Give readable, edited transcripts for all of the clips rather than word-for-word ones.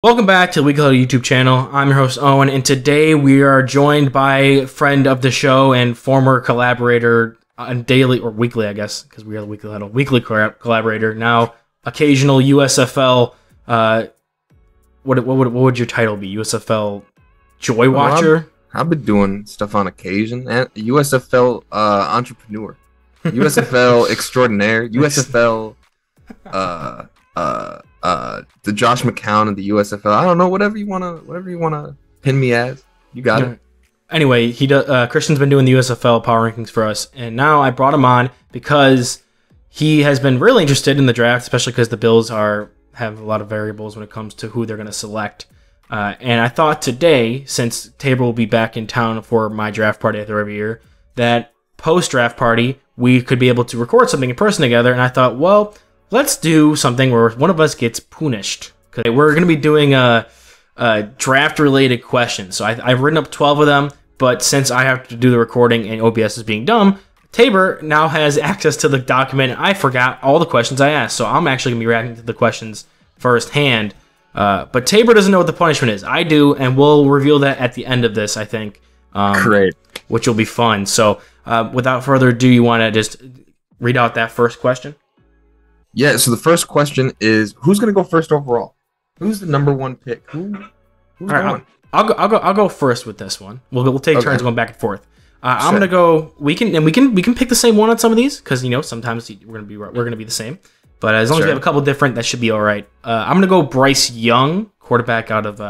Welcome back to the Huddle YouTube channel. I'm your host Owen, and today we are joined by friend of the show and former collaborator on daily or weekly, I guess, because we are the Weekly Huddle, weekly collaborator. Now, occasional USFL. What would your title be? USFL Joy Watcher. I've been doing stuff on occasion. And USFL entrepreneur, USFL extraordinaire, USFL the Josh McCown of the USFL. I don't know, whatever you wanna pin me as. You got it. Anyway, Christian's been doing the USFL power rankings for us, and now I brought him on because he has been really interested in the draft, especially because the Bills have a lot of variables when it comes to who they're going to select. And I thought today, since Taber will be back in town for my draft party I throw every year, that post-draft party we could be able to record something in person together. And I thought, well, let's do something where one of us gets punished. Because we're going to be doing a draft-related questions. So I've written up 12 of them, but since I have to do the recording and OBS is being dumb, Taber now has access to the document. I forgot all the questions I asked, so I'm actually going to be reacting to the questions firsthand. But Taber doesn't know what the punishment is. I do, and we'll reveal that at the end of this, I think. Great. Which will be fun. So without further ado, you want to just read out that first question? Yeah, so the first question is, who's going to go first overall? Who's the number one pick? Who's going? I'll go first with this one. We'll take turns going back and forth. I'm gonna go. We can pick the same one on some of these because sometimes we're gonna be the same. But as long as we have a couple different, that should be all right. I'm gonna go Bryce Young, quarterback out of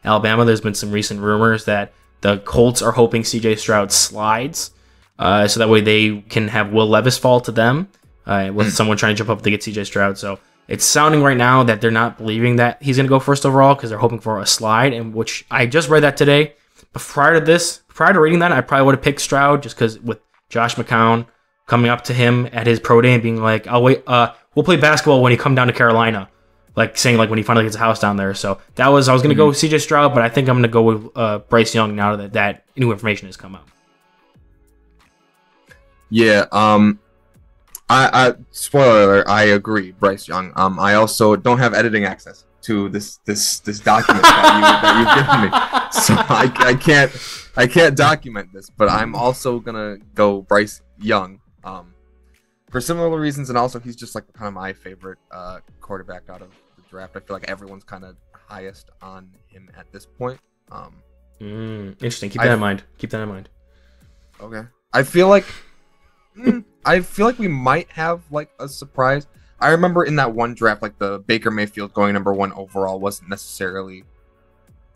Alabama. There's been some recent rumors that the Colts are hoping C.J. Stroud slides, so that way they can have Will Levis fall to them with someone trying to jump up to get C.J. Stroud. So it's sounding right now that they're not believing that he's gonna go first overall because they're hoping for a slide, and which I just read that today. But prior to reading that, I probably would have picked Stroud just because with Josh McCown coming up to him at his pro day and being like, "I'll wait. We'll play basketball when he come down to Carolina," like saying like when he finally gets a house down there. So I was gonna go with C.J. Stroud, but I think I'm gonna go with Bryce Young now that new information has come out. Yeah. I spoiler alert, I agree, Bryce Young. I also don't have editing access to this document that you've given me, so I can't document this. But I'm also gonna go Bryce Young, for similar reasons, and also he's just like kind of my favorite quarterback out of the draft. I feel like everyone's kind of highest on him at this point. Interesting. Keep that in mind. Okay. I feel like we might have like a surprise. I remember in that one draft, like the Baker Mayfield going number 1 overall wasn't necessarily.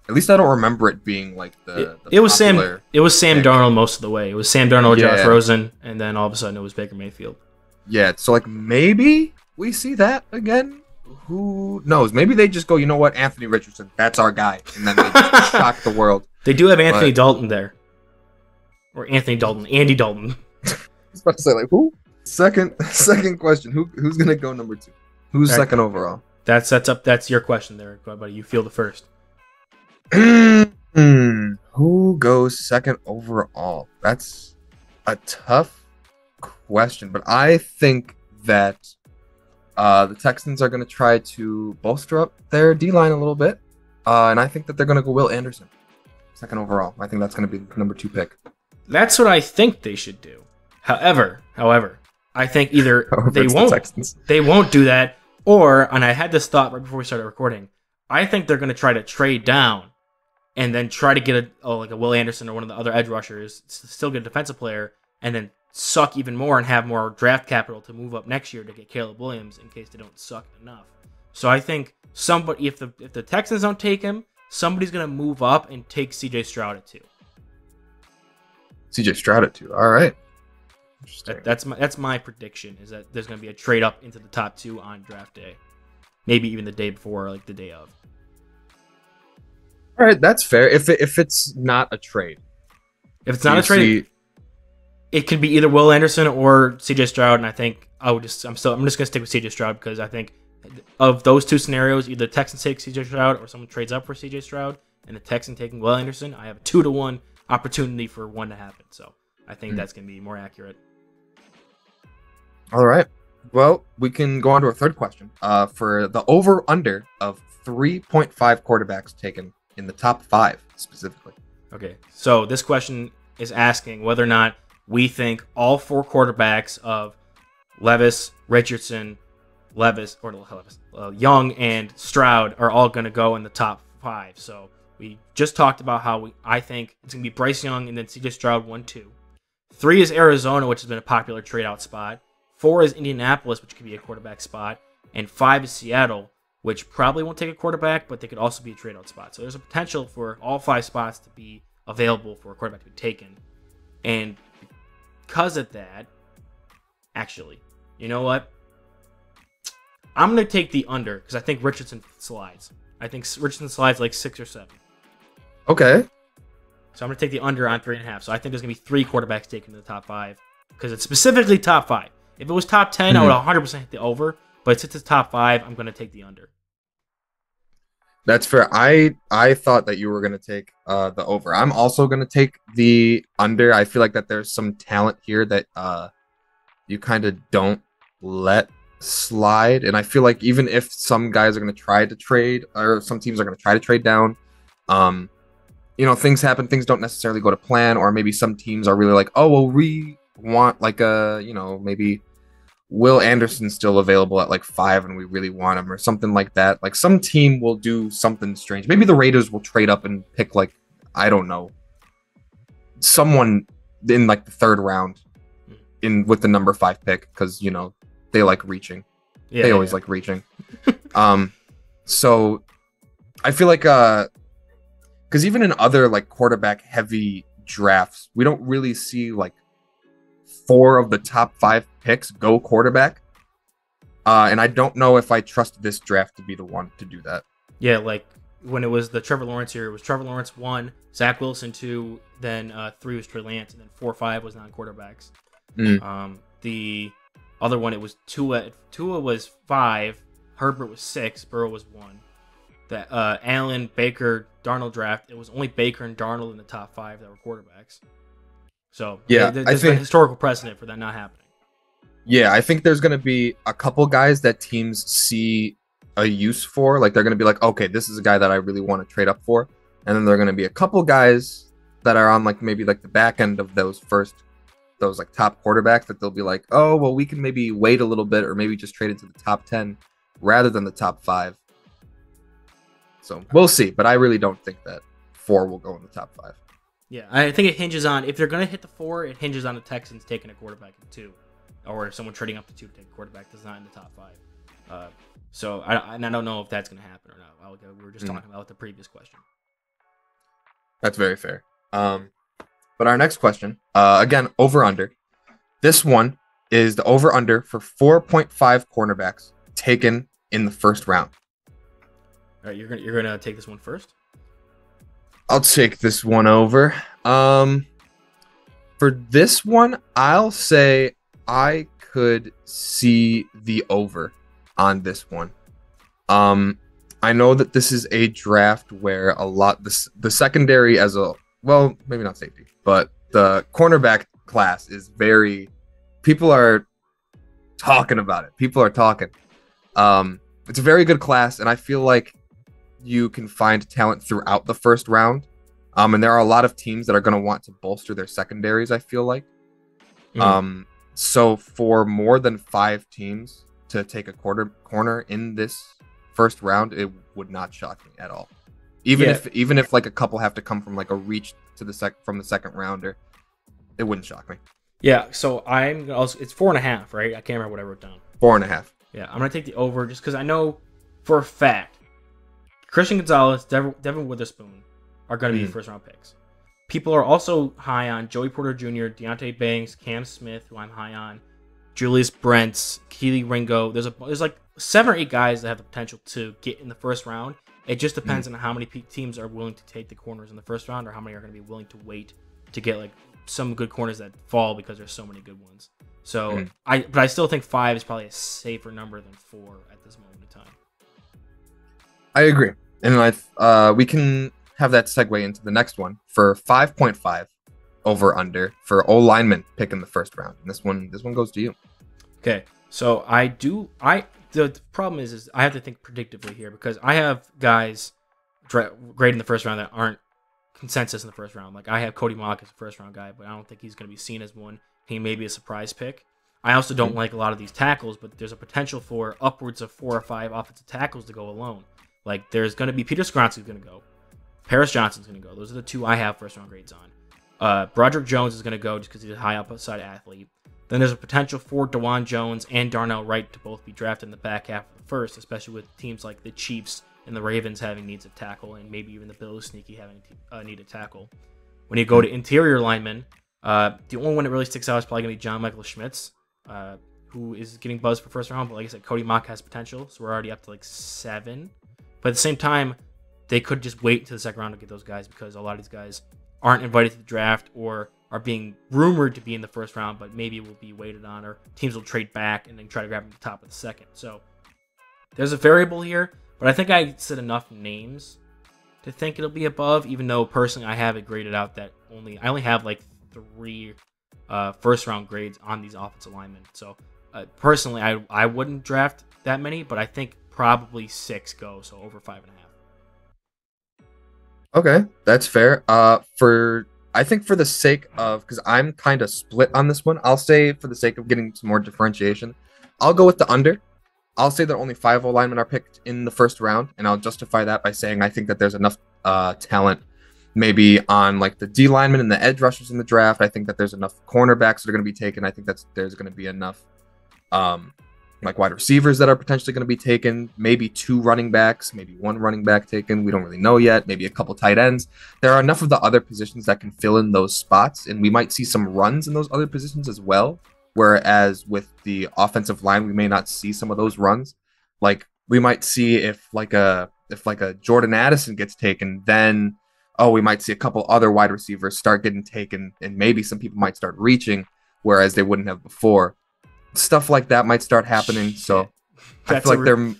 At least I don't remember it being like it was Sam Darnold most of the way. It was Sam Darnold, Josh Rosen, and then all of a sudden it was Baker Mayfield. Yeah, so like maybe we see that again. Who knows? Maybe they just go, you know what, Anthony Richardson, that's our guy, and then they just shock the world. They do have Anthony Dalton there, or Andy Dalton. I was about to say, like, who? Second question. Who's gonna go number 2? Who's second overall? That's your question there, buddy. You feel the first. Who goes second overall? That's a tough question, but I think that the Texans are gonna try to bolster up their D-line a little bit, and I think that they're gonna go Will Anderson second overall. I think that's gonna be the number 2 pick. That's what I think they should do. However, I think either they won't do that, and I had this thought right before we started recording. I think they're going to try to trade down and then try to get a Will Anderson or one of the other edge rushers, still get a defensive player, and then suck even more and have more draft capital to move up next year to get Caleb Williams in case they don't suck enough. So I think if the Texans don't take him, somebody's going to move up and take C.J. Stroud at 2. C.J. Stroud at 2. All right. That's my prediction, is that there's going to be a trade up into the top 2 on draft day, maybe even the day before, like the day of. All right, that's fair. If it's not a trade, it could be either Will Anderson or C.J. Stroud, and I think I'm just going to stick with C.J. Stroud because I think of those two scenarios, either the Texans take C.J. Stroud or someone trades up for C.J. Stroud, and the Texans taking Will Anderson, I have a 2-to-1 opportunity for one to happen. So I think that's going to be more accurate. All right. Well, we can go on to our third question. For the over/under of 3.5 quarterbacks taken in the top 5 specifically. Okay, so this question is asking whether or not we think all 4 quarterbacks of Levis, Richardson, Young, and Stroud are all going to go in the top 5. So we just talked about how I think it's going to be Bryce Young and then CJ Stroud 1, 2. 3 is Arizona, which has been a popular trade-out spot. 4 is Indianapolis, which could be a quarterback spot. And 5 is Seattle, which probably won't take a quarterback, but they could also be a trade-out spot. So there's a potential for all 5 spots to be available for a quarterback to be taken. And because of that, actually, you know what? I'm going to take the under because I think Richardson slides. I think Richardson slides like 6 or 7. Okay. So I'm going to take the under on 3.5. So I think there's going to be 3 quarterbacks taken in the top 5 because it's specifically top 5. If it was top 10, I would 100% hit the over. But since it's top 5, I'm going to take the under. That's fair. I thought that you were going to take the over. I'm also going to take the under. I feel like that there's some talent here that you kind of don't let slide. And I feel like even if some guys are going to try to trade, or some teams are going to try to trade down, things happen. Things don't necessarily go to plan, or maybe some teams are really like, oh, well, we want like maybe Will Anderson's still available at like 5 and we really want him, or something like that. Like some team will do something strange. Maybe the Raiders will trade up and pick like, I don't know, someone in like the 3rd round with the number 5 pick because they like reaching. Yeah, they always like reaching. So I feel like because even in other like quarterback heavy drafts, we don't really see like 4 of the top 5 picks go quarterback. And I don't know if I trust this draft to be the one to do that. Yeah, like when it was the Trevor Lawrence year, it was Trevor Lawrence 1, Zach Wilson 2, then 3 was Trey Lance, and then 4, 5 was non-quarterbacks. The other one, it was Tua. Tua was 5, Herbert was 6, Burrow was 1. The Allen, Baker, Darnold draft, it was only Baker and Darnold in the top 5 that were quarterbacks. So yeah, there's been historical precedent for that not happening. Yeah, I think there's going to be a couple guys that teams see a use for. Like they're going to be like, okay, this is a guy that I really want to trade up for. And then there are going to be a couple guys that are on like maybe like the back end of those like top quarterbacks that they'll be like, oh, well, we can maybe wait a little bit or maybe just trade it to the top 10 rather than the top 5. So we'll see. But I really don't think that 4 will go in the top 5. Yeah, I think it hinges on, if they're going to hit the 4, it hinges on the Texans taking a quarterback at 2. Or if someone trading up to 2 to take a quarterback that's not in the top 5. So I don't know if that's going to happen or not. We were just talking about the previous question. That's very fair. But our next question, again, over-under. This one is the over-under for 4.5 cornerbacks taken in the 1st round. All right, you're gonna take this one first? I'll take this one over. For this one, I'll say I could see the over on this one. I know that this is a draft where the secondary maybe not safety, but the cornerback class is people are talking about it. People are talking. It's a very good class, and I feel like you can find talent throughout the 1st round. And there are a lot of teams that are going to want to bolster their secondaries, I feel like. So for more than 5 teams to take a corner in this 1st round, it would not shock me at all. Even if like a couple have to come from like a reach to from the 2nd rounder, it wouldn't shock me. Yeah, so it's 4.5, right? I can't remember what I wrote down. 4.5. Yeah, I'm gonna take the over just because I know for a fact Christian Gonzalez, Devin Witherspoon are going to be the 1st round picks. People are also high on Joey Porter Jr., Deontay Banks, Cam Smith, who I'm high on, Julius Brents, Keely Ringo. There's like 7 or 8 guys that have the potential to get in the 1st round. It just depends on how many teams are willing to take the corners in the 1st round, or how many are going to be willing to wait to get like some good corners that fall because there's so many good ones. So I still think 5 is probably a safer number than 4 at this moment in time. I agree, and we can have that segue into the next one for 5.5 over under for O lineman pick in the 1st round. And this one goes to you. Okay, So the problem is I have to think predictively here because I have guys great in the first round that aren't consensus in the first round. Like I have Cody Mock as a first round guy, but I don't think he's going to be seen as one. He may be a surprise pick. I also don't like a lot of these tackles, but there's a potential for upwards of 4 or 5 offensive tackles to go alone. Like there's going to be Peter Skoronski's going to go. Paris Johnson's going to go. Those are the 2 I have first round grades on. Broderick Jones is going to go just because he's a high upside athlete. Then there's a potential for DeJuan Jones and Darnell Wright to both be drafted in the back half of the first, especially with teams like the Chiefs and the Ravens having needs of tackle, and maybe even the Bills sneaky having need of tackle. When you go to interior linemen, the only one that really sticks out is probably going to be John Michael Schmitz, who is getting buzzed for first round. But like I said, Cody Mock has potential, so we're already up to like 7. But at the same time, they could just wait until the second round to get those guys because a lot of these guys aren't invited to the draft or are being rumored to be in the first round, but maybe will be waited on, or teams will trade back and then try to grab them at the top of the second. So there's a variable here, but I think I said enough names to think it'll be above, even though personally I have it graded out that I only have like 3 first round grades on these offensive linemen. So personally, I wouldn't draft that many, but I think probably 6 go, so over 5.5. Okay, that's fair. I think for the sake of, because I'm kind of split on this one, I'll say for the sake of getting some more differentiation, I'll go with the under. I'll say that only 5 O-linemen are picked in the first round, and I'll justify that by saying I think that there's enough talent maybe on like the D linemen and the edge rushers in the draft. I think that there's enough cornerbacks that are going to be taken. I think there's going to be enough like wide receivers that are potentially going to be taken, maybe 2 running backs, maybe 1 running back taken. We don't really know yet. Maybe a couple tight ends. There are enough of the other positions that can fill in those spots, and we might see some runs in those other positions as well. Whereas with the offensive line, we may not see some of those runs. Like we might see if like a Jordan Addison gets taken, then we might see a couple other wide receivers start getting taken, and maybe some people might start reaching, whereas they wouldn't have before. Stuff like that might start happening. So I feel like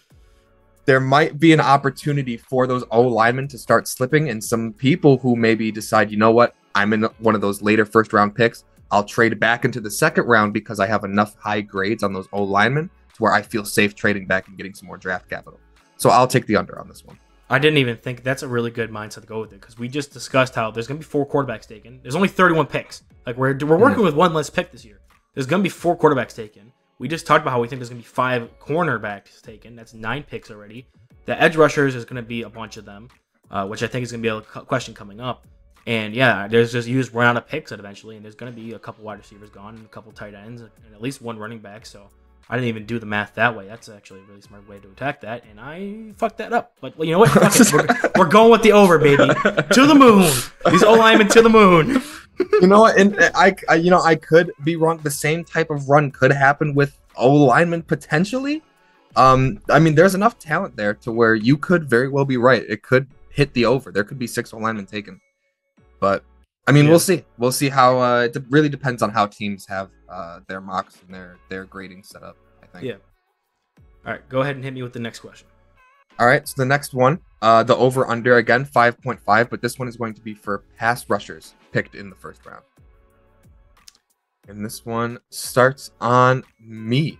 there might be an opportunity for those O linemen to start slipping, and some people who maybe decide, you know what, I'm in one of those later first round picks. I'll trade back into the second round because I have enough high grades on those O linemen to where I feel safe trading back and getting some more draft capital. So I'll take the under on this one. I didn't even think that's a really good mindset to go with it because we just discussed how there's going to be 4 quarterbacks taken. There's only 31 picks. Like we're working with 1 less pick this year. There's going to be 4 quarterbacks taken. We just talked about how we think there's going to be 5 cornerbacks taken. That's 9 picks already. The edge rushers is going to be a bunch of them, which I think is going to be a question coming up. And yeah, you just run out of picks eventually, and there's going to be a couple wide receivers gone, and a couple tight ends, and at least 1 running back. So I didn't even do the math that way. That's actually a really smart way to attack that, and I fucked that up. But well, you know what? Fuck it. We're going with the over, baby. To the moon. These O-linemen to the moon. You know what? And I could be wrong. The same type of run could happen with O-linemen potentially. I mean, there's enough talent there to where you could very well be right. It could hit the over. There could be 6 O-linemen taken. But I mean, we'll see. We'll see how. It really depends on how teams have their mocks and their grading set up, I think. Yeah. All right, go ahead and hit me with the next question. All right, so the next one, the over-under, again, 5.5, but this one is going to be for pass rushers picked in the first round. And this one starts on me.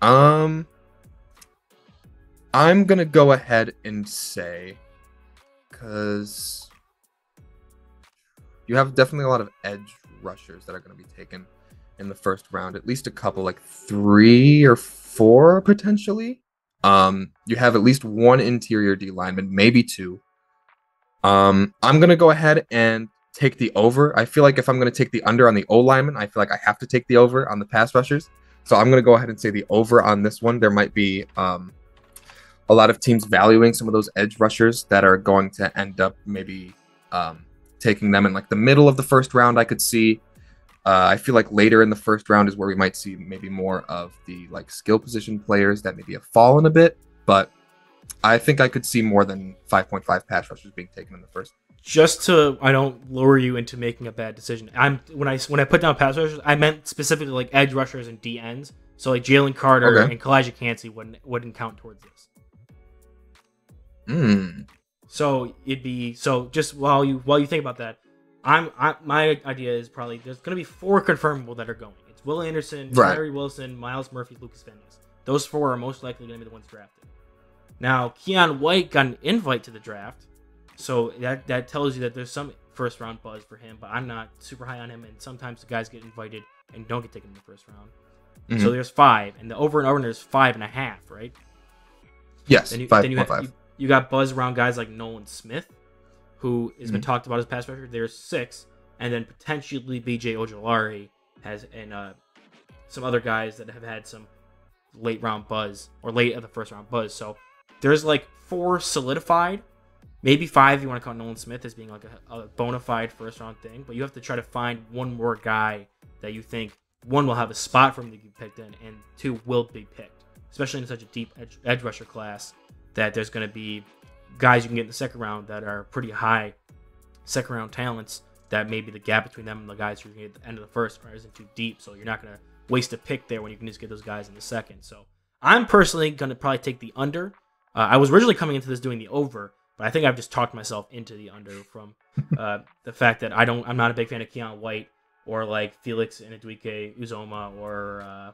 I'm going to go ahead and say, because you have definitely a lot of edge rushers that are going to be taken in the first round, at least a couple, like 3 or 4 potentially. You have at least 1 interior D lineman, maybe 2. I'm going to go ahead and take the over. I feel like if I'm going to take the under on the O lineman, I feel like I have to take the over on the pass rushers. So I'm going to go ahead and say the over on this one. There might be a lot of teams valuing some of those edge rushers that are going to end up maybe taking them in like the middle of the first round. I could see. I feel like later in the first round is where we might see maybe more of the like skill position players that maybe have fallen a bit, but I think I could see more than 5.5 pass rushers being taken in the first. Just so I don't lure you into making a bad decision, when I put down pass rushers, I meant specifically like edge rushers and D ends. So like Jalen Carter and Kalijah Cansey wouldn't count towards this. So it'd be just while you think about that. My idea is probably there's going to be 4 confirmable that are going. Will Anderson, Right. Tyree Wilson, Miles Murphy, Lucas Van Ness. Those 4 are most likely going to be the ones drafted. Now, Keon White got an invite to the draft, so that tells you that there's some first round buzz for him, but I'm not super high on him, and sometimes the guys get invited and don't get taken in the first round. Mm-hmm. So there's 5, and the over and there's 5.5, right? Yes, then 5.5. You got buzz around guys like Nolan Smith, who has been talked about as pass rusher. There's 6, and then potentially BJ Ojolari and some other guys that have had some late round buzz or late of the first round buzz. So there's like 4 solidified, maybe 5 if you want to count Nolan Smith as being like a bona fide first round thing. But you have to try to find one more guy that you think, 1, will have a spot for him to be picked in, and 2, will be picked, especially in such a deep edge rusher class that there's going to be guys you can get in the second round that are pretty high second round talents, that maybe the gap between them and the guys you're going to get at the end of the first isn't too deep, so you're not going to waste a pick there when you can just get those guys in the second. So I'm personally going to probably take the under. I was originally coming into this doing the over, but I think I've just talked myself into the under from the fact that I'm not a big fan of Keon White or like Felix Inedwike Uzoma or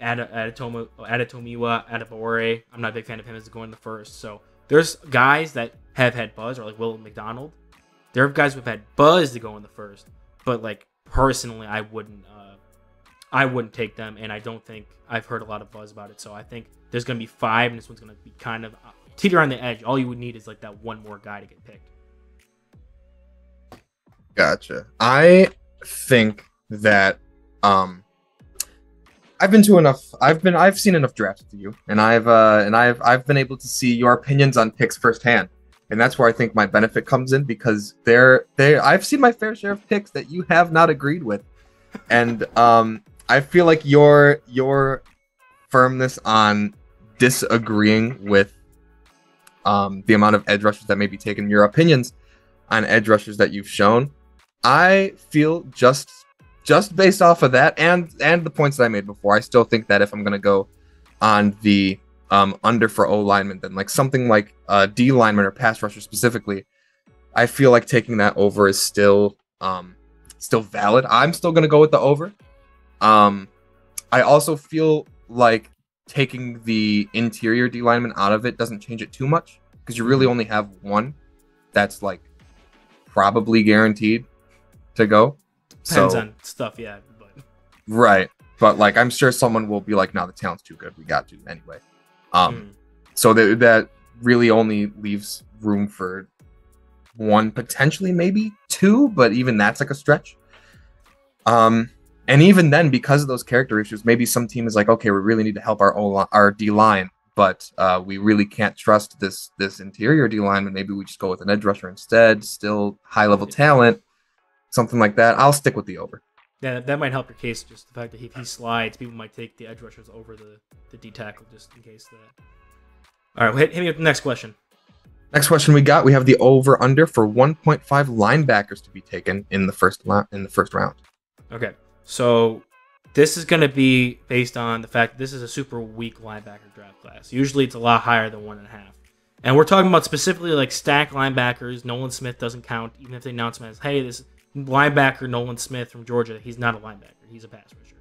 Adetomiwa Adebawore. I'm not a big fan of him as going in the first. So there's guys that have had buzz, or like Will McDonald. There are guys who've had buzz to go in the first, but like personally, I wouldn't take them, and I don't think I've heard a lot of buzz about it. So I think there's going to be 5, and this one's going to be kind of teeter on the edge. All you would need is like that one more guy to get picked. Gotcha. I think that I've seen enough drafts with you, and I've been able to see your opinions on picks firsthand. And that's where I think my benefit comes in, because I've seen my fair share of picks that you have not agreed with. And I feel like your firmness on disagreeing with the amount of edge rushers that may be taken, your opinions on edge rushers that you've shown, I feel just based off of that and the points that I made before, I still think that if I'm going to go on the under for O lineman, then like something like D lineman or pass rusher specifically, I feel like taking that over is still valid. I'm still going to go with the over. I also feel like taking the interior D lineman out of it doesn't change it too much, because you really only have one that's like probably guaranteed to go. Depends on stuff, yeah. But right. But like, I'm sure someone will be like, no, the talent's too good, we got to anyway. So that really only leaves room for 1, potentially maybe 2, but even that's like a stretch. And even then, because of those character issues, maybe some team is like, okay, we really need to help our D line, but we really can't trust this interior D lineman. Maybe we just go with an edge rusher instead. Still high level talent, something like that. I'll stick with the over. Yeah, that might help your case. Just the fact that if he slides, people might take the edge rushers over the D tackle, just in case that. All right, hit me with the next question. Next question we have the over under for 1.5 linebackers to be taken in the first round. Okay, so this is going to be based on the fact that this is a super weak linebacker draft class. Usually it's a lot higher than 1.5. And we're talking about specifically like stack linebackers. Nolan Smith doesn't count, even if they announce him as, hey, this linebacker Nolan Smith from Georgia, he's not a linebacker, he's a pass rusher.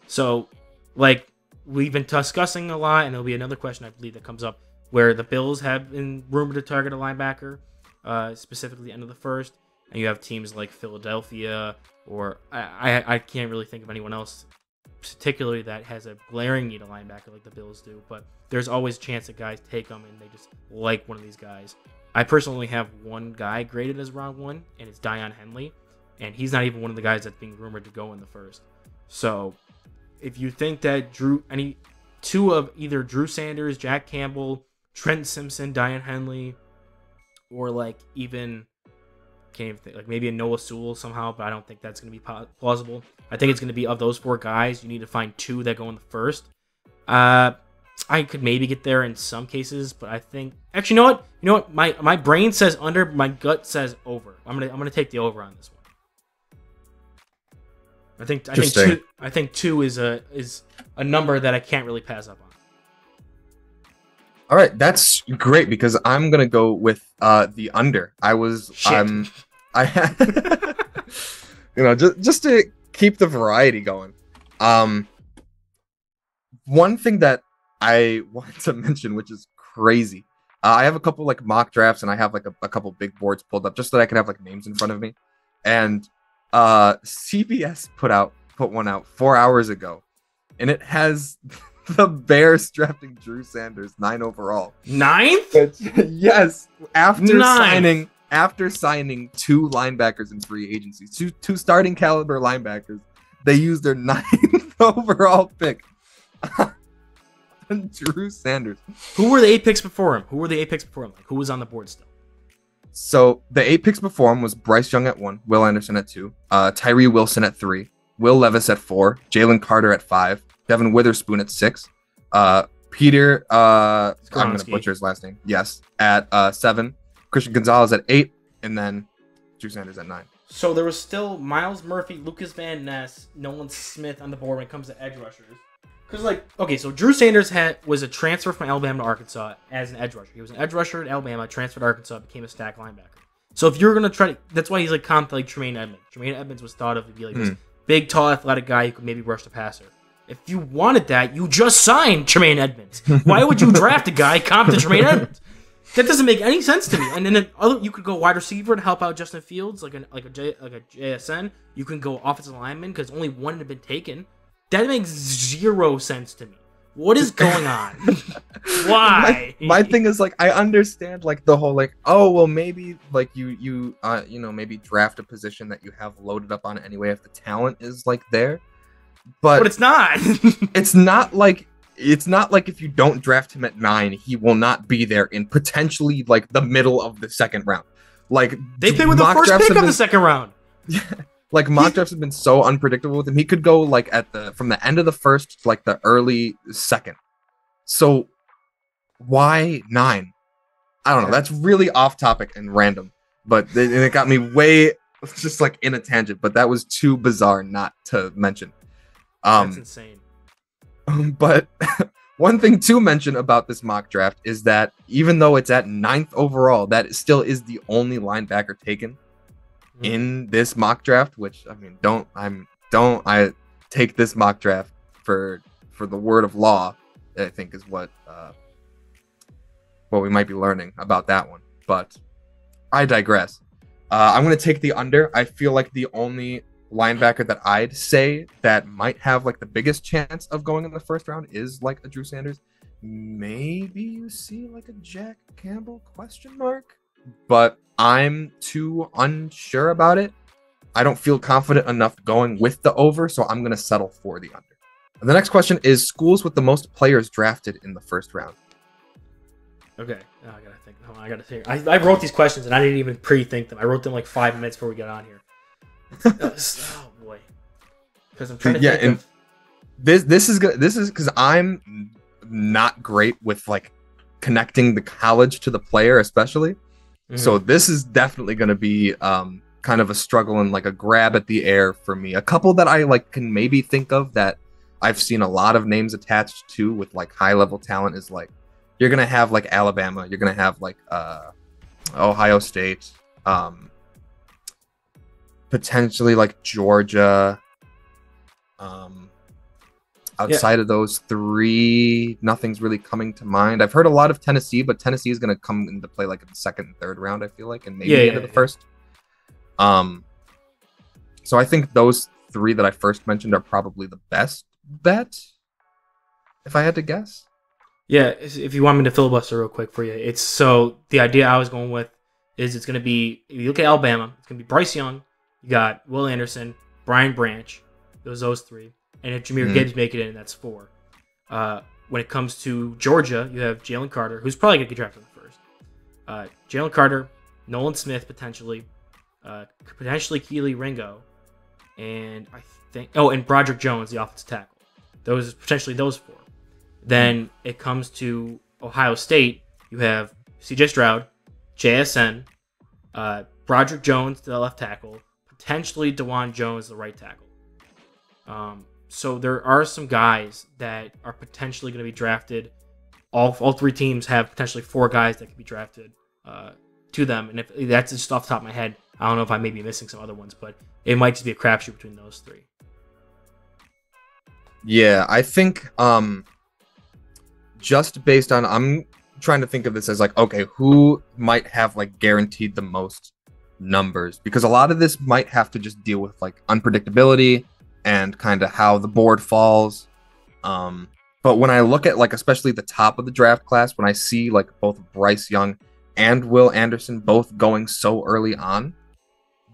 So, like, we've been discussing a lot, and there'll be another question I believe that comes up where the Bills have been rumored to target a linebacker, specifically the end of the first, and you have teams like Philadelphia, or I can't really think of anyone else particularly that has a glaring need a linebacker like the Bills do, but there's always a chance that guys take them and they just like one of these guys. I personally have one guy graded as round 1, and it's Dion Henley, and he's not even one of the guys that's being rumored to go in the first. So if you think that any 2 of either Drew Sanders, Jack Campbell, Trent Simpson, Dion Henley, or like even can't even think, like maybe a Noah Sewell somehow, but I don't think that's going to be plausible. I think it's going to be of those 4 guys, you need to find 2 that go in the first. I could maybe get there in some cases, but I think actually, you know what? My brain says under, my gut says over. I'm gonna take the over on this one. I think 2 is a number that I can't really pass up on. All right, that's great, because I'm gonna go with the under. I just to keep the variety going. One thing that I wanted to mention, which is crazy. I have a couple like mock drafts, and I have like a couple big boards pulled up just so that I can have like names in front of me. And CBS put one out 4 hours ago, and it has the Bears drafting Drew Sanders 9 overall. 9th? Yes, after signing 2 linebackers in free agency, two starting caliber linebackers, they used their 9th overall pick. Drew Sanders. Who were the 8 picks before him? Like, who was on the board still? So the 8 picks before him was Bryce Young at 1, Will Anderson at 2, Tyree Wilson at 3, Will Levis at 4, Jalen Carter at 5, Devin Witherspoon at 6, Peter, I'm going to butcher his last name. Yes, at 7, Christian Gonzalez at 8, and then Drew Sanders at 9. So there was still Miles Murphy, Lucas Van Ness, Nolan Smith on the board when it comes to edge rushers. Because, like, okay, so Drew Sanders was a transfer from Alabama to Arkansas as an edge rusher. He was an edge rusher at Alabama, transferred to Arkansas, became a stack linebacker. So if you're going to try to... That's why he's, like, comped to, like, Tremaine Edmonds. Tremaine Edmonds was thought of to be, like, this big, tall, athletic guy who could maybe rush the passer. If you wanted that, you just signed Tremaine Edmonds. Why would you draft a guy comped to Tremaine Edmonds? That doesn't make any sense to me. And then you could go wide receiver to help out Justin Fields, like a JSN. You can go offensive lineman because only one had been taken. That makes 0 sense to me. What is going on? Why? My thing is, like, I understand, like, the whole, like, oh, well, maybe, like, you know, maybe draft a position that you have loaded up on anyway if the talent is, like, there. But it's not. It's not like if you don't draft him at 9, he will not be there in potentially, like, the middle of the second round. Like, they picked with the first pick of the second round. Like, mock drafts have been so unpredictable with him. He could go, like, from the end of the first to, like, the early second. So, why 9? I don't know. That's really off topic and random. But it got me way, just, like, in a tangent. But that was too bizarre not to mention. That's insane. But one thing to mention about this mock draft is that even though it's at 9th overall, that still is the only linebacker taken in this mock draft, which, I mean, I take this mock draft for the word of law, I think is what we might be learning about that one. But I digress. I'm going to take the under. I feel like the only linebacker that I'd say that might have, like, the biggest chance of going in the first round is, like, a Drew Sanders. Maybe you see, like, a Jack Campbell ? But I'm too unsure about it. I don't feel confident enough going with the over, so I'm going to settle for the under. And the next question is schools with the most players drafted in the first round. Okay. Oh, I gotta think. I wrote these questions and I didn't even pre-think them. I wrote them like 5 minutes before we got on here. Oh boy. Because I'm trying to think of... This is because I'm not great with, like, connecting the college to the player, especially. So this is definitely going to be kind of a struggle and, like, a grab at the air for me. A couple that I, like, can maybe think of that I've seen a lot of names attached to with, like, high level talent is, like, you're going to have, like, Alabama, you're going to have, like, Ohio State, potentially, like, Georgia. Outside of those 3, nothing's really coming to mind. I've heard a lot of Tennessee, but Tennessee is going to come into play, like, in the second and third round, I feel like, and maybe into the first. So I think those 3 that I first mentioned are probably the best bet, if I had to guess. Yeah, if you want me to filibuster real quick for you, so the idea I was going with is it's going to be, if you look at Alabama, it's going to be Bryce Young, you got Will Anderson, Brian Branch, those 3. And if Jahmyr Gibbs make it in, that's 4. When it comes to Georgia, you have Jalen Carter, who's probably going to get drafted in the first. Jalen Carter, Nolan Smith, potentially Keely Ringo, and I think... Oh, and Broderick Jones, the offensive tackle. Potentially those 4. Then it comes to Ohio State, you have CJ Stroud, JSN, Broderick Jones, the left tackle, potentially DeJuan Jones, the right tackle. So there are some guys that are potentially going to be drafted. All 3 teams have potentially 4 guys that could be drafted to them. And if that's just off the top of my head, I don't know if I may be missing some other ones, but it might just be a crapshoot between those three. Yeah, I think just based on, I'm trying to think of this as like, okay, who might have like guaranteed the most numbers, because a lot of this might have to just deal with like unpredictability and kind of how the board falls. But when I look at like especially the top of the draft class, when I see like both Bryce Young and Will Anderson both going so early on,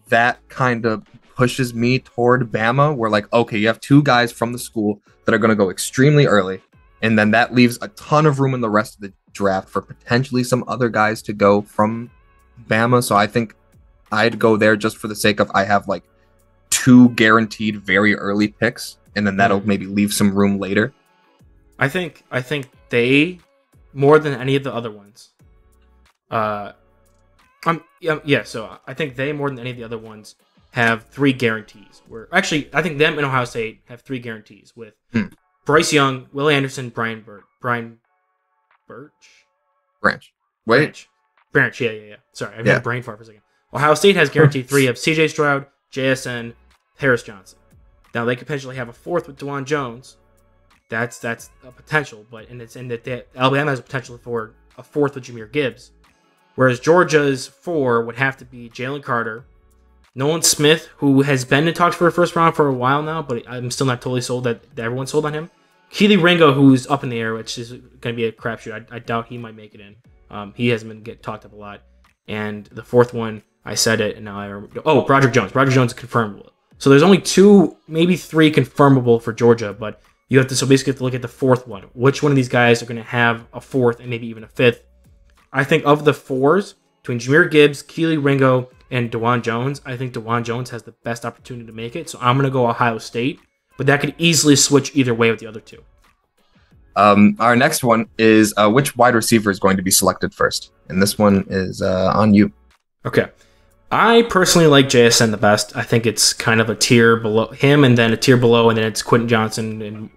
that kind of pushes me toward Bama, where like, okay, you have two guys from the school that are going to go extremely early, and then that leaves a ton of room in the rest of the draft for potentially some other guys to go from Bama. So I think I'd go there just for the sake of I have like two guaranteed very early picks, and then that'll maybe leave some room later. I think they, more than any of the other ones, so I think they, more than any of the other ones, have 3 guarantees. Where actually, I think them and Ohio State have 3 guarantees with Bryce Young, Will Anderson, Branch. Yeah. Sorry, I've had a brain fart for a second. Ohio State has guaranteed 3 of CJ Stroud, JSN, Harris Johnson. Now they could potentially have a 4th with DeJuan Jones. That's a potential, but Alabama has a potential for a 4th with Jahmyr Gibbs. Whereas Georgia's 4 would have to be Jalen Carter, Nolan Smith, who has been in talks for a first round for a while now, but I'm still not totally sold that everyone's sold on him. Keely Ringo, who's up in the air, which is going to be a crapshoot. I doubt he might make it in. He hasn't been talked up a lot. And the 4th one, I said it, and now I remember. Oh, Broderick Jones. Broderick Jones is confirmable. So there's only 2, maybe 3 confirmable for Georgia, but you have to basically have to look at the 4th one. Which one of these guys are going to have a 4th and maybe even a 5th? I think of the 4s, between Jahmyr Gibbs, Keely Ringo, and DeJuan Jones, I think DeJuan Jones has the best opportunity to make it. So I'm going to go Ohio State, but that could easily switch either way with the other 2. Our next one is which wide receiver is going to be selected first? And this one is on you. Okay. I personally like JSN the best. I think it's kind of a tier below him, and then a tier below, and then it's Quentin Johnson and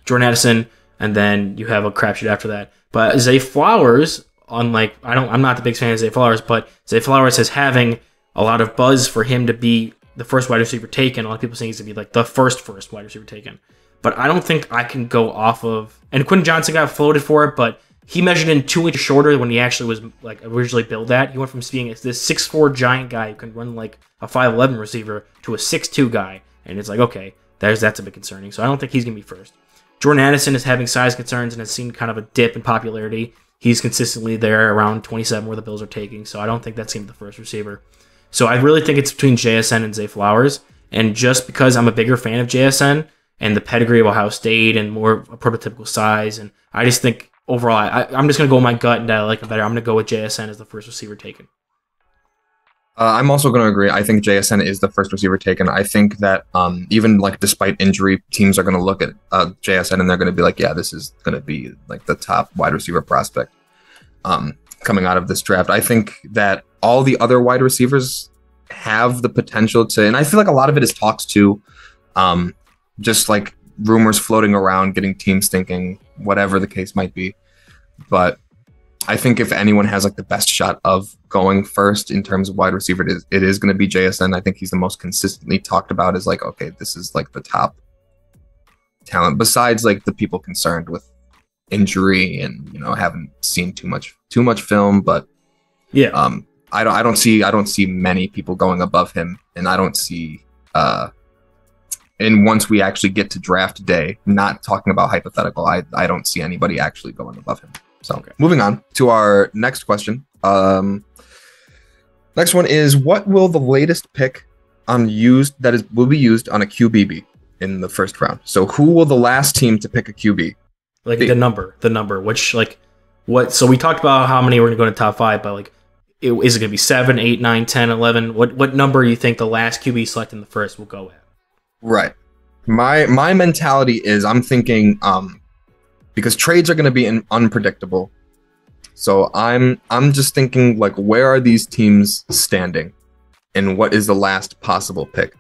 Jordan Addison, and then you have a crapshoot after that. But Zay Flowers, I'm not the biggest fan of Zay Flowers, but Zay Flowers is having a lot of buzz for him to be the first wide receiver taken. A lot of people saying he's going to be like the first wide receiver taken. But I don't think I can go off of... And Quentin Johnson got floated for it, but he measured in 2 inches shorter when he actually was like originally billed at. He went from being this 6'4" giant guy who can run like a 5'11" receiver to a 6'2" guy. And it's like, okay, that's a bit concerning. So I don't think he's going to be first. Jordan Addison is having size concerns and has seen kind of a dip in popularity. He's consistently there around 27 where the Bills are taking. So I don't think that's going to be the first receiver. So I really think it's between JSN and Zay Flowers. And just because I'm a bigger fan of JSN and the pedigree of Ohio State and more a prototypical size, and I just think overall, I'm just going to go with my gut and I like him better. I'm going to go with JSN as the first receiver taken. I'm also going to agree. I think JSN is the first receiver taken. I think that even like despite injury, teams are going to look at JSN and they're going to be like, yeah, this is going to be like the top wide receiver prospect coming out of this draft. I think that all the other wide receivers have the potential to, and I feel like a lot of it is talks too, just like rumors floating around, getting teams thinking, whatever the case might be. But I think if anyone has like the best shot of going first in terms of wide receiver, it is going to be JSN. I think he's the most consistently talked about as like, okay, this is like the top talent besides like the people concerned with injury and, you know, haven't seen too much film. But yeah, I don't see many people going above him, and I don't see and once we actually get to draft day, not talking about hypothetical, I don't see anybody actually going above him. So okay. Moving on to our next question. Next one is, what will the latest pick will be used on a QB in the first round? So who will the last team to pick a QB like be? the number, which like what? So we talked about how many we're going to go in the top 5, but like, is it going to be 7, 8, 9, 10, 11? What number you think the last QB selected in the first will go at? Right. My mentality is I'm thinking because trades are going to be unpredictable. So I'm just thinking like, where are these teams standing and what is the last possible pick?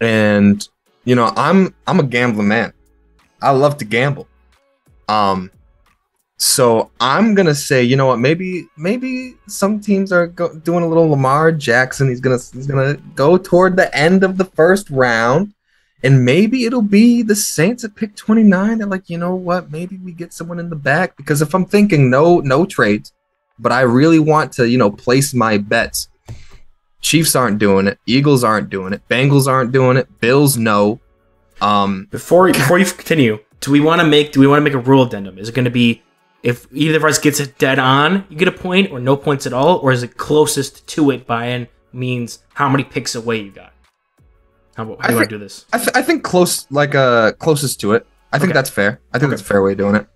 And you know, I'm a gambling man. I love to gamble. So I'm gonna say, you know what? Maybe some teams are doing a little Lamar Jackson. He's gonna go toward the end of the first round, and maybe it'll be the Saints at pick 29. They're like, you know what? Maybe we get someone in the back, because if I'm thinking no trades, but I really want to, place my bets. Chiefs aren't doing it. Eagles aren't doing it. Bengals aren't doing it. Bills no. Before you continue, do we want to make a rule addendum? Is it going to be if either of us gets it dead on, you get a point, or no points at all, or is it closest to it by means how many picks away you got? How do you want to do this? I think closest to it. I think that's fair. I think that's a fair way of doing it.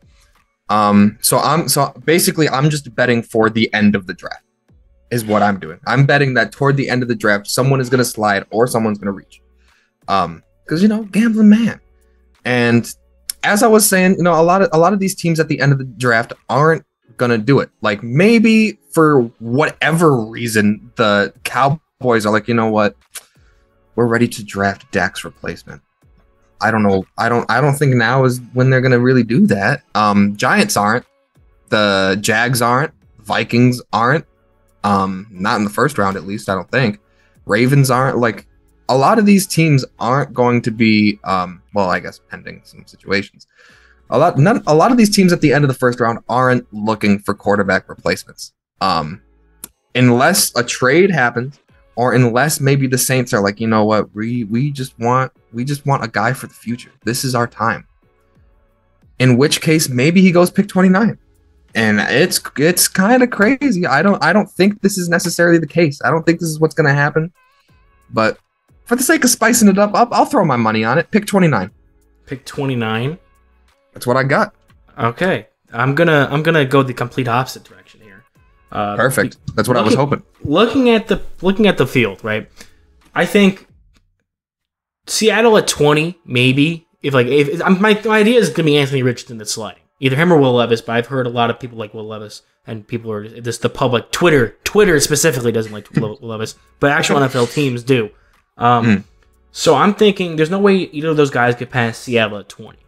So basically I'm just betting for the end of the draft is what I'm doing. I'm betting that toward the end of the draft, someone is going to slide or someone's going to reach. Because gambling man. And as I was saying, a lot of these teams at the end of the draft aren't gonna do it. Like, maybe for whatever reason, the Cowboys are like, you know what, we're ready to draft Dak's replacement. I don't know. I don't think now is when they're gonna really do that. Giants aren't. The Jags aren't. Vikings aren't. Not in the first round, at least, I don't think. Ravens aren't. Like, a lot of these teams aren't going to be, well, I guess pending some situations. A lot of these teams at the end of the first round aren't looking for quarterback replacements. Unless a trade happens, or unless maybe the Saints are like, you know what, we just want a guy for the future. This is our time. In which case, maybe he goes pick 29. And it's kind of crazy. I don't think this is necessarily the case. I don't think this is what's going to happen. But for the sake of spicing it up, I'll throw my money on it. Pick 29. Pick 29. That's what I got. Okay, I'm gonna go the complete opposite direction here. Perfect. That's what I was hoping. Looking at the field, right? I think Seattle at 20, maybe. My idea is gonna be Anthony Richardson that's sliding. Either him or Will Levis, but I've heard a lot of people like Will Levis, and people are the public Twitter specifically doesn't like Will Levis, but actual NFL teams do. So I'm thinking there's no way either of those guys get past Seattle at 20,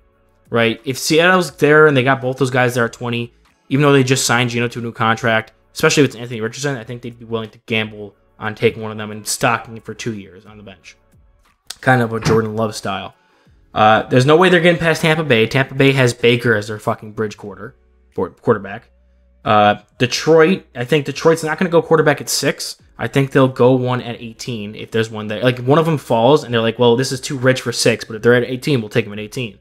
right? If Seattle's there and they got both those guys there at 20, even though they just signed Geno to a new contract, especially if it's Anthony Richardson, I think they'd be willing to gamble on taking one of them and stocking it for 2 years on the bench. Kind of a Jordan Love style. There's no way they're getting past Tampa Bay. Tampa Bay has Baker as their fucking bridge quarterback. Detroit, I think Detroit's not going to go quarterback at 6. I think they'll go one at 18 if there's one there. Like, one of them falls, and they're like, well, this is too rich for 6, but if they're at 18, we'll take them at 18.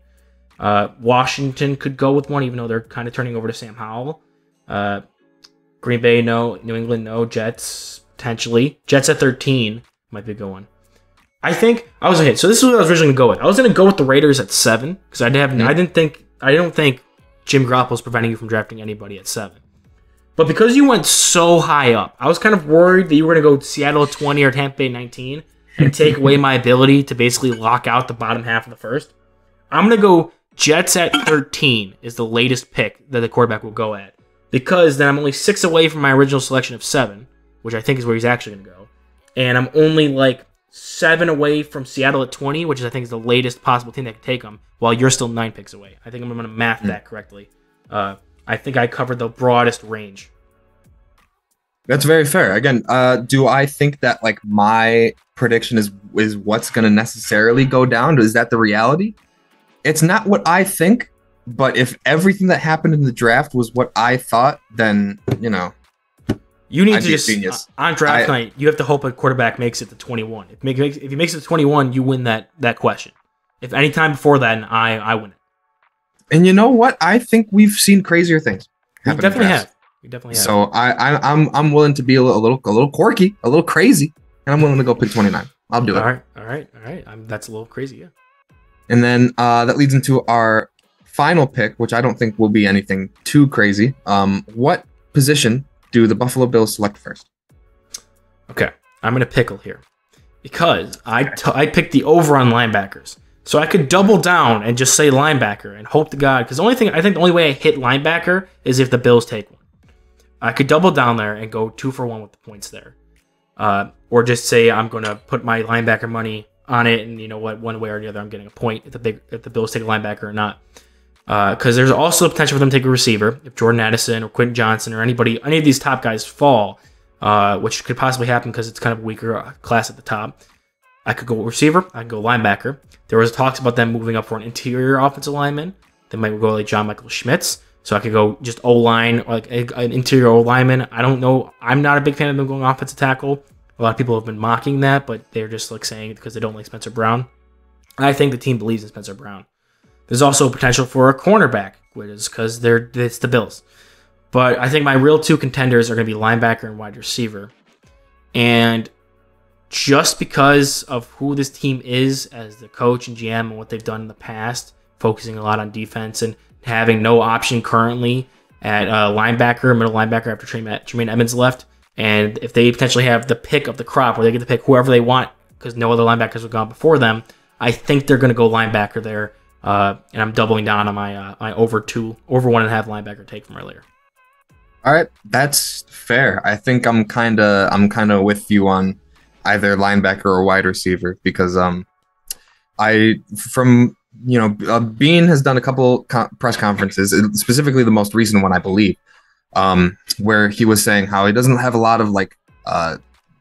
Washington could go with one, even though they're kind of turning over to Sam Howell. Green Bay, no. New England, no. Jets, potentially. Jets at 13 might be a good one. I think I was ahead. So this is what I was originally going to go with. I was going to go with the Raiders at 7 because I don't think Jim Garoppolo's preventing you from drafting anybody at 7. But because you went so high up, I was kind of worried that you were going to go Seattle at 20 or Tampa Bay 19 and take away my ability to basically lock out the bottom half of the first. I'm going to go Jets at 13 is the latest pick that the quarterback will go at, because then I'm only 6 away from my original selection of 7, which I think is where he's actually going to go. And I'm only like 7 away from Seattle at 20, which I think is the latest possible team that could take him, while you're still 9 picks away. I think I'm going to math that correctly. I think I covered the broadest range. That's very fair. Again, do I think that like my prediction is what's going to necessarily go down? Is that the reality? It's not what I think, but if everything that happened in the draft was what I thought, then you need to just on draft night. You have to hope a quarterback makes it to 21. If he makes it to 21, you win that question. If any time before that, I win it. And you know what? I think we've seen crazier things. We definitely have. So I'm willing to be a little quirky, a little crazy, and I'm willing to go pick 29. I'll do it. All right. That's a little crazy, yeah. And then that leads into our final pick, which I don't think will be anything too crazy. What position do the Buffalo Bills select first? Okay, I'm gonna pickle here because I picked the over on linebackers. So I could double down and just say linebacker and hope to God, because the only way I hit linebacker is if the Bills take one. I could double down there and go 2 for 1 with the points there. Or just say I'm going to put my linebacker money on it, and you know what, one way or the other I'm getting a point if the Bills take a linebacker or not. Because there's also potential for them to take a receiver if Jordan Addison or Quentin Johnson or any of these top guys fall, which could possibly happen because it's kind of a weaker class at the top. I could go receiver. I could go linebacker. There was talks about them moving up for an interior offensive lineman. They might go like John Michael Schmitz. So I could go just O-line, like an interior O-lineman. I don't know. I'm not a big fan of them going offensive tackle. A lot of people have been mocking that, but they're just like saying it because they don't like Spencer Brown. I think the team believes in Spencer Brown. There's also potential for a cornerback, which is because it's the Bills. But I think my real two contenders are going to be linebacker and wide receiver. And just because of who this team is as the coach and GM and what they've done in the past, focusing a lot on defense and having no option currently at linebacker, middle linebacker after Tremaine Edmonds left. And if they potentially have the pick of the crop where they get to pick whoever they want because no other linebackers have gone before them, I think they're going to go linebacker there. And I'm doubling down on my over 1.5 linebacker take from earlier. All right, that's fair. I think I'm kind of with you on either linebacker or wide receiver because Bean has done a couple press conferences, specifically the most recent one, I believe, where he was saying how he doesn't have a lot of like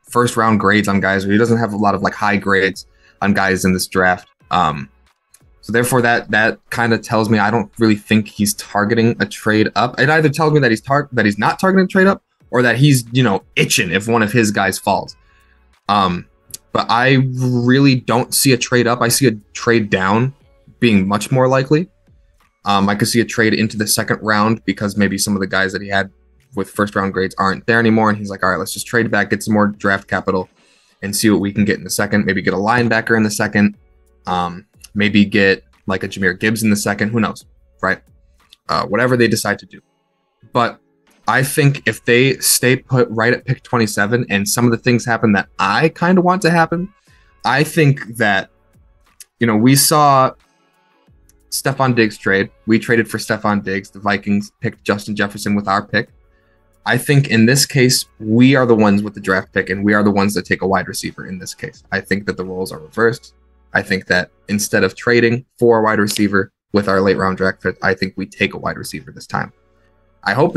first round grades on guys, or he doesn't have a lot of like high grades on guys in this draft. So therefore, that kind of tells me I don't really think he's targeting a trade up. It either tells me that he's not targeting a trade up, or that he's itching if one of his guys falls. But I really don't see a trade up. I see a trade down being much more likely. I could see a trade into the second round because maybe some of the guys that he had with first round grades aren't there anymore, and he's like, all right, let's just trade back, get some more draft capital, and see what we can get in the second. Maybe get a linebacker in the second. Maybe get like a Jahmyr Gibbs in the second. Who knows, right? Whatever they decide to do. But I think if they stay put right at pick 27 and some of the things happen that I kind of want to happen, I think that, we saw Stephon Diggs trade. We traded for Stephon Diggs. The Vikings picked Justin Jefferson with our pick. I think in this case, we are the ones with the draft pick, and we are the ones that take a wide receiver in this case. I think that the roles are reversed. I think that instead of trading for a wide receiver with our late round draft pick, I think we take a wide receiver this time. I hope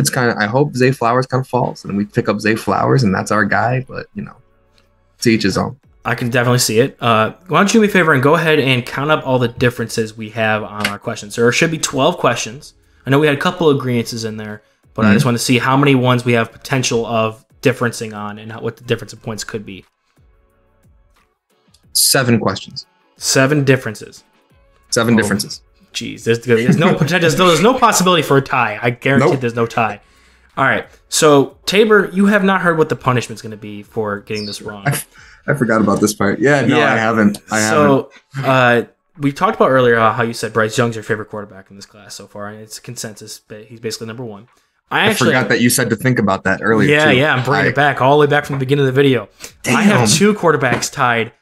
Zay Flowers kind of falls and we pick up Zay Flowers and that's our guy, but to each his own. I can definitely see it. Why don't you do me a favor and go ahead and count up all the differences we have on our questions. There should be 12 questions. I know we had a couple of agreeances in there, but I just want to see how many ones we have potential of differencing on and what the difference of points could be. 7 questions. 7 differences. 7 differences. Jeez, there's no potential. There's no possibility for a tie. I guarantee there's no tie. All right. So Taber, you have not heard what the punishment's going to be for getting this wrong. I forgot about this part. I haven't. We talked about earlier how you said Bryce Young's your favorite quarterback in this class so far, and it's a consensus. But he's basically number 1. I forgot that you said to think about that earlier. Yeah. I'm bringing it back all the way back from the beginning of the video. Damn. I have 2 quarterbacks tied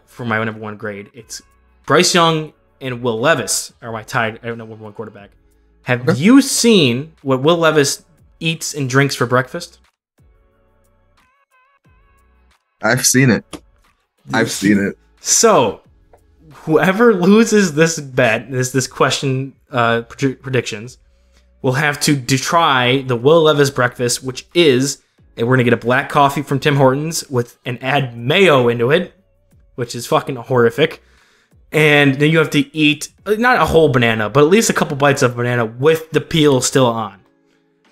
for my number 1 grade. It's Bryce Young and Will Levis are my tied. I don't know number 1 quarterback. Have you seen what Will Levis eats and drinks for breakfast? I've seen it. So, whoever loses this bet, this question predictions, will have to try the Will Levis breakfast, which is, and we're gonna get a black coffee from Tim Hortons and add mayo into it, which is fucking horrific. And then you have to eat not a whole banana, but at least a couple bites of banana with the peel still on.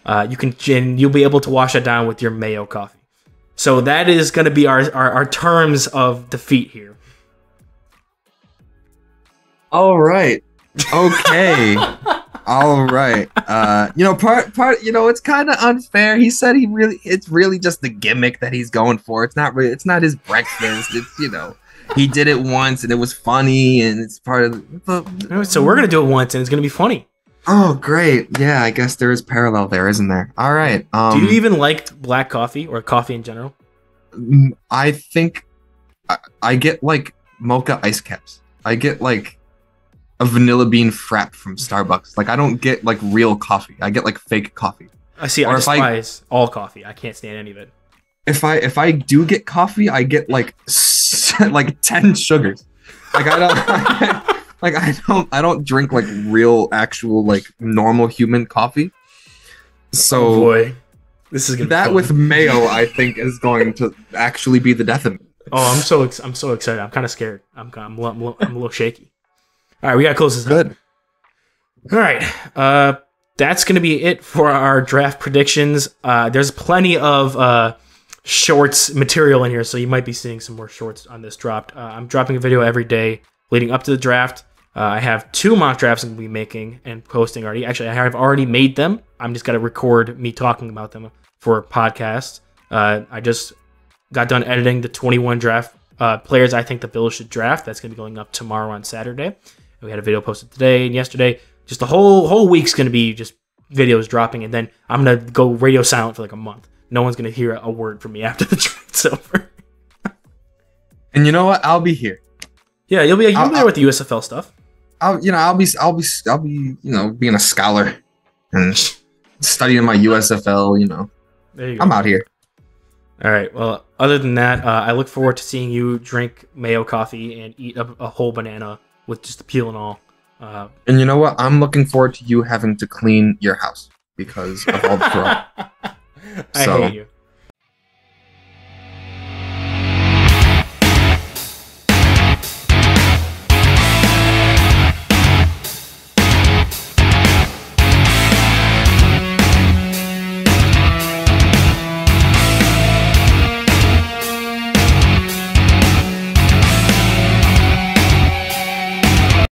You'll be able to wash it down with your mayo coffee. So that is going to be our terms of defeat here. All right. Okay. All right. It's kind of unfair. He said it's really just the gimmick that he's going for. It's not his breakfast. It's, he did it once and it was funny and it's part of the... So we're going to do it once and it's going to be funny. Oh, great. Yeah, I guess there is parallel there, isn't there? All right. Do you even like black coffee or coffee in general? I think I get like mocha ice caps. I get like a vanilla bean frap from Starbucks. Like I don't get like real coffee. I get like fake coffee. I despise all coffee. I can't stand any of it. If I do get coffee, I get like 10 sugars. Like I don't like I don't drink like real actual like normal human coffee. So oh boy, this is gonna that with mayo, I think, is going to actually be the death of me. Oh, I'm so excited. I'm kind of scared. I'm a little shaky. All right, we gotta close this Good. up. All right, that's gonna be it for our draft predictions. There's plenty of shorts material in here, so you might be seeing some more shorts on this dropped. I'm dropping a video every day leading up to the draft. I have 2 mock drafts I'm going to be making and posting already. Actually, I have already made them. I'm just going to record me talking about them for a podcast. I just got done editing the 21 draft players I think the Bills should draft. That's going to be going up tomorrow on Saturday. We had a video posted today and yesterday. Just the whole week's going to be just videos dropping, and then I'm going to go radio silent for like a month. No one's going to hear a word from me after the draft's over. And you know what? I'll be here. Yeah, you'll be there with the USFL stuff. I'll be being a scholar and studying my USFL. There you go. I'm out here. All right. Well, other than that, I look forward to seeing you drink mayo coffee and eat a whole banana with just the peel and all. And you know what? I'm looking forward to you having to clean your house because of all the throw. I hate you.